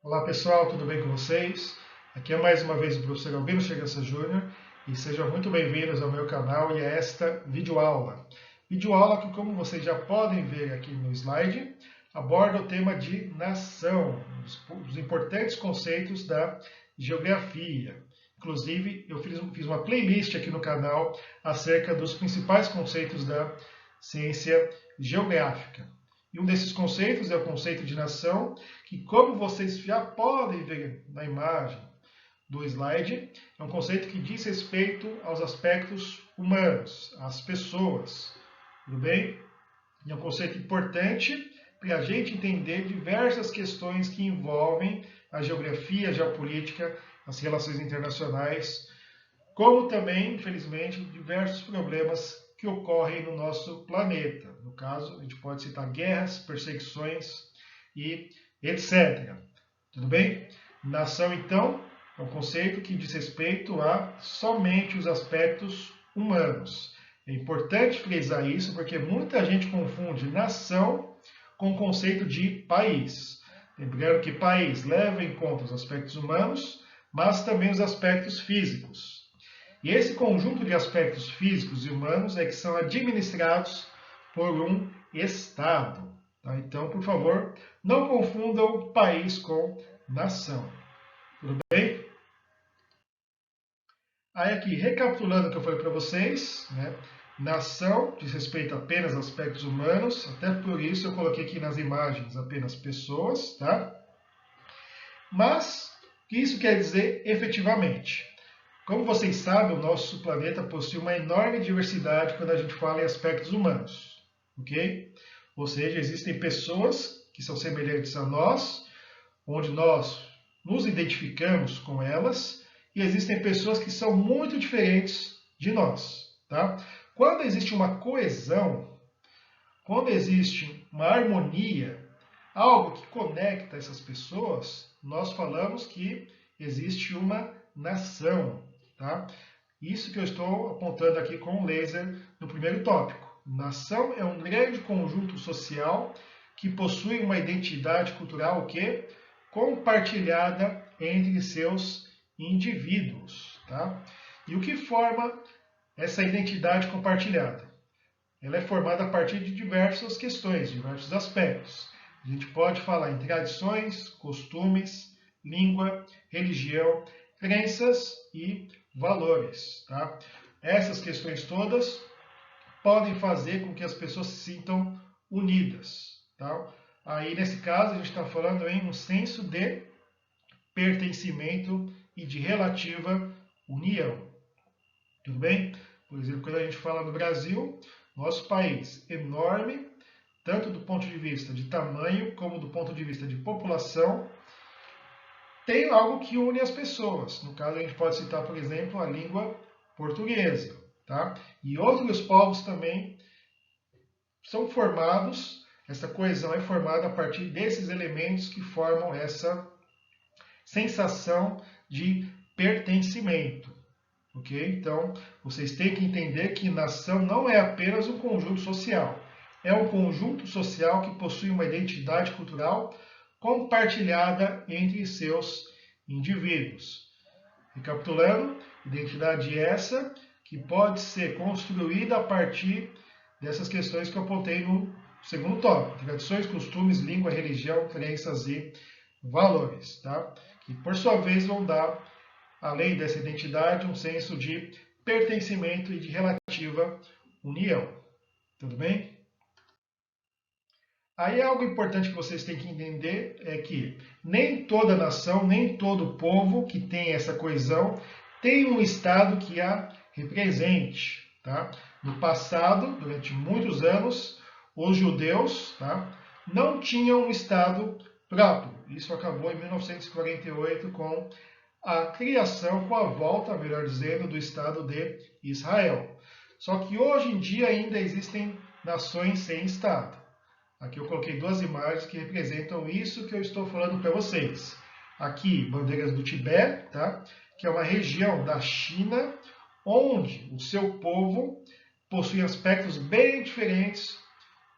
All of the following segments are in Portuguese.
Olá pessoal, tudo bem com vocês? Aqui é mais uma vez o professor Albino Chegança Júnior e sejam muito bem-vindos ao meu canal e a esta videoaula. Videoaula que, como vocês já podem ver aqui no slide, aborda o tema de nação, os importantes conceitos da geografia. Inclusive, eu fiz uma playlist aqui no canal acerca dos principais conceitos da ciência geográfica. E um desses conceitos é o conceito de nação, que, como vocês já podem ver na imagem do slide, é um conceito que diz respeito aos aspectos humanos, às pessoas. Tudo bem? E é um conceito importante para a gente entender diversas questões que envolvem a geografia, a geopolítica, as relações internacionais, como também, infelizmente, diversos problemas que ocorrem no nosso planeta. No caso, a gente pode citar guerras, perseguições e etc. Tudo bem? Nação, então, é um conceito que diz respeito a somente os aspectos humanos. É importante frisar isso porque muita gente confunde nação com o conceito de país. Lembrando que país leva em conta os aspectos humanos, mas também os aspectos físicos. E esse conjunto de aspectos físicos e humanos é que são administrados por um Estado. Tá? Então, por favor, não confundam país com nação. Tudo bem? Aí aqui, recapitulando o que eu falei para vocês, né? Nação diz respeito apenas a aspectos humanos, até por isso eu coloquei aqui nas imagens apenas pessoas, tá? Mas, o que isso quer dizer efetivamente? Como vocês sabem, o nosso planeta possui uma enorme diversidade quando a gente fala em aspectos humanos, ok? Ou seja, existem pessoas que são semelhantes a nós, onde nós nos identificamos com elas, e existem pessoas que são muito diferentes de nós, tá? Quando existe uma coesão, quando existe uma harmonia, algo que conecta essas pessoas, nós falamos que existe uma nação, tá? Isso que eu estou apontando aqui com o laser no primeiro tópico. Nação é um grande conjunto social que possui uma identidade cultural que compartilhada entre seus indivíduos, tá? E o que forma essa identidade compartilhada? Ela é formada a partir de diversas questões, diversos aspectos. A gente pode falar em tradições, costumes, língua, religião, crenças e valores. Tá? Essas questões todas podem fazer com que as pessoas se sintam unidas. Tá? Aí, nesse caso, a gente está falando em um senso de pertencimento e de relativa união. Tudo bem? Por exemplo, quando a gente fala no Brasil, nosso país enorme, tanto do ponto de vista de tamanho como do ponto de vista de população, tem algo que une as pessoas. No caso, a gente pode citar, por exemplo, a língua portuguesa. Tá? E outros povos também são formados, essa coesão é formada a partir desses elementos que formam essa sensação de pertencimento. Ok? Então, vocês têm que entender que nação não é apenas um conjunto social. É um conjunto social que possui uma identidade cultural compartilhada entre seus indivíduos. Recapitulando, identidade essa que pode ser construída a partir dessas questões que eu apontei no segundo tópico: tradições, costumes, língua, religião, crenças e valores. Tá? Que, por sua vez, vão dar, além dessa identidade, um senso de pertencimento e de relativa união. Tudo bem? Aí algo importante que vocês têm que entender é que nem toda nação, nem todo povo que tem essa coesão tem um Estado que a represente. Tá? No passado, durante muitos anos, os judeus, tá, não tinham um Estado próprio. Isso acabou em 1948 com a criação, com a volta, melhor dizendo, do Estado de Israel. Só que hoje em dia ainda existem nações sem Estado. Aqui eu coloquei duas imagens que representam isso que eu estou falando para vocês. Aqui, bandeiras do Tibete, tá? Que é uma região da China onde o seu povo possui aspectos bem diferentes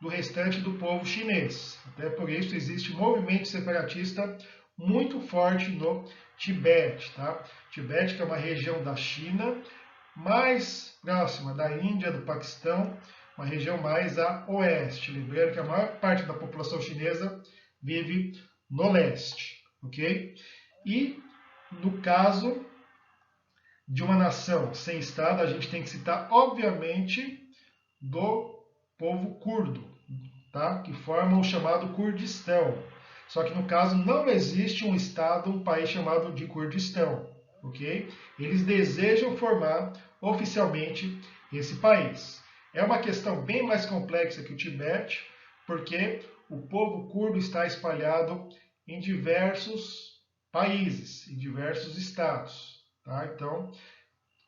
do restante do povo chinês. Até por isso existe um movimento separatista muito forte no Tibete, tá? Tibete, que é uma região da China, mais próxima da Índia, do Paquistão, uma região mais a oeste. Lembrando que a maior parte da população chinesa vive no leste, ok? E no caso de uma nação sem Estado, a gente tem que citar, obviamente, do povo curdo, tá? Que forma o chamado Kurdistão. Só que no caso não existe um Estado, um país chamado de Kurdistão, ok? Eles desejam formar oficialmente esse país. É uma questão bem mais complexa que o Tibete, porque o povo curdo está espalhado em diversos países, em diversos estados, tá? Então,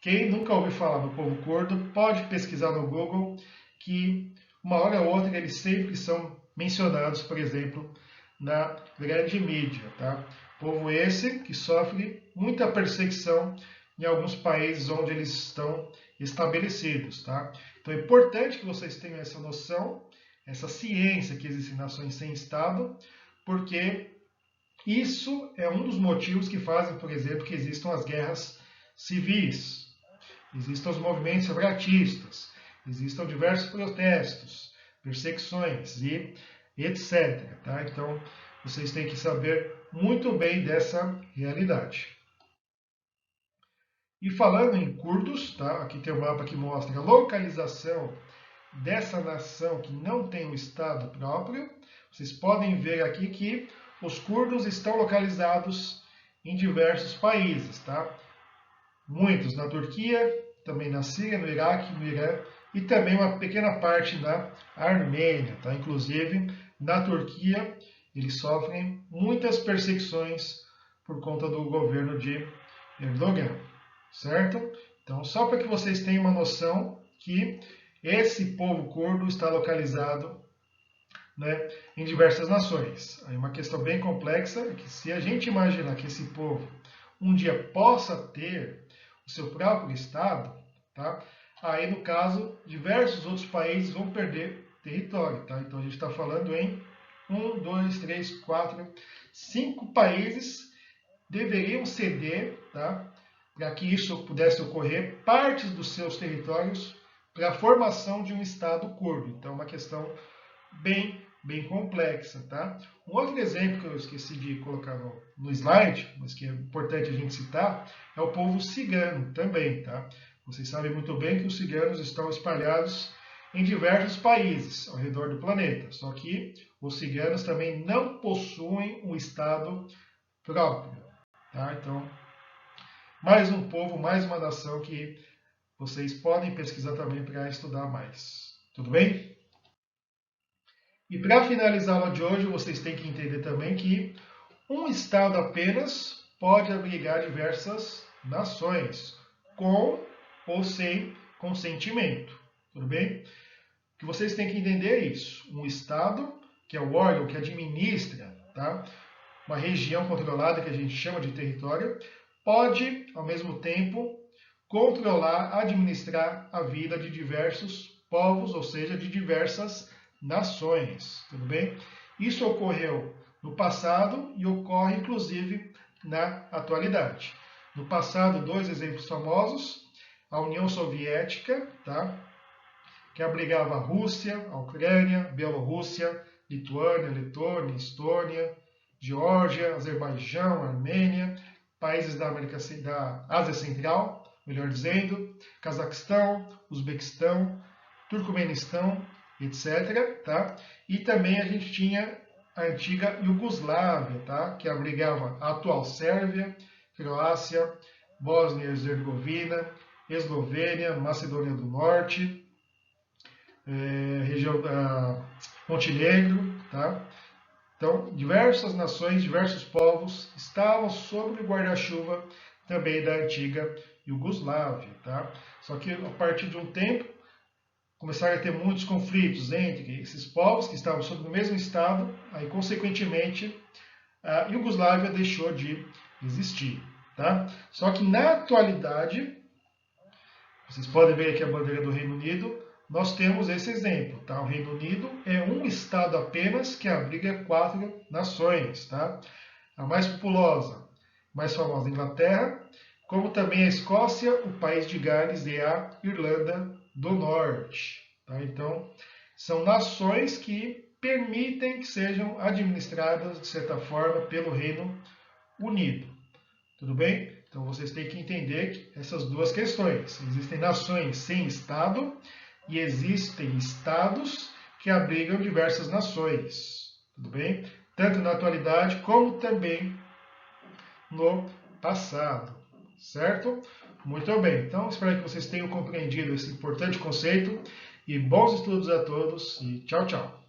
quem nunca ouviu falar do povo curdo, pode pesquisar no Google, que uma hora ou outra eles sempre são mencionados, por exemplo, na grande mídia. Tá? Povo esse que sofre muita perseguição em alguns países onde eles estão estabelecidos. Tá? Então é importante que vocês tenham essa noção, essa ciência que existem nações sem Estado, porque isso é um dos motivos que fazem, por exemplo, que existam as guerras civis. Existem os movimentos separatistas, existem diversos protestos, perseguições e etc. Tá? Então, vocês têm que saber muito bem dessa realidade. E falando em curdos, tá? Aqui tem um mapa que mostra a localização dessa nação que não tem um Estado próprio. Vocês podem ver aqui que os curdos estão localizados em diversos países. Tá? Muitos na Turquia, também na Síria, no Iraque, no Irã e também uma pequena parte na Armênia. Tá? Inclusive, na Turquia, eles sofrem muitas perseguições por conta do governo de Erdogan, certo? Então, só para que vocês tenham uma noção que esse povo curdo está localizado, né, em diversas nações. Aí uma questão bem complexa é que se a gente imaginar que esse povo um dia possa ter o seu próprio Estado, tá? Aí, no caso, diversos outros países vão perder território. Tá? Então, a gente está falando em 1, 2, 3, 4, 5 países deveriam ceder, tá? Para que isso pudesse ocorrer, partes dos seus territórios para a formação de um Estado curdo. Então, é uma questão bem complexa. Tá? Um outro exemplo que eu esqueci de colocar no slide, mas que é importante a gente citar, é o povo cigano também. Tá? Vocês sabem muito bem que os ciganos estão espalhados em diversos países ao redor do planeta. Só que os ciganos também não possuem um Estado próprio. Tá? Então, mais um povo, mais uma nação que vocês podem pesquisar também para estudar mais. Tudo bem? E para finalizar a aula de hoje, vocês têm que entender também que um Estado apenas pode abrigar diversas nações, com ou sem consentimento. Tudo bem? O que vocês têm que entender é isso. Um Estado, que é o órgão que administra, tá? Uma região controlada, que a gente chama de território, pode, ao mesmo tempo, controlar, administrar a vida de diversos povos, ou seja, de diversas nações, tudo bem? Isso ocorreu no passado e ocorre, inclusive, na atualidade. No passado, dois exemplos famosos, a União Soviética, tá? Que abrigava a Rússia, a Ucrânia, Bielorrússia, Lituânia, Letônia, Estônia, Geórgia, Azerbaijão, Armênia, países da Ásia Central, melhor dizendo, Cazaquistão, Uzbequistão, Turcomenistão, etc. Tá? E também a gente tinha a antiga Iugoslávia, tá? Que abrigava a atual Sérvia, Croácia, Bósnia e Herzegovina, Eslovênia, Macedônia do Norte, região da Montenegro, tá? Então, diversas nações, diversos povos estavam sob o guarda-chuva também da antiga Iugoslávia, tá? Só que a partir de um tempo começaram a ter muitos conflitos entre esses povos que estavam sob o mesmo estado, aí consequentemente a Iugoslávia deixou de existir, tá? Só que na atualidade, vocês podem ver aqui a bandeira do Reino Unido, nós temos esse exemplo, tá? O Reino Unido é um estado apenas que abriga 4 nações, tá? a mais populosa, mais famosa, a Inglaterra, como também a Escócia, o País de Gales e a Irlanda do Norte. Tá? Então, são nações que permitem que sejam administradas, de certa forma, pelo Reino Unido. Tudo bem? Então, vocês têm que entender essas duas questões. Existem nações sem Estado e existem Estados que abrigam diversas nações. Tudo bem? Tanto na atualidade como também no passado. Certo? Muito bem. Então, espero que vocês tenham compreendido esse importante conceito e bons estudos a todos e tchau, tchau.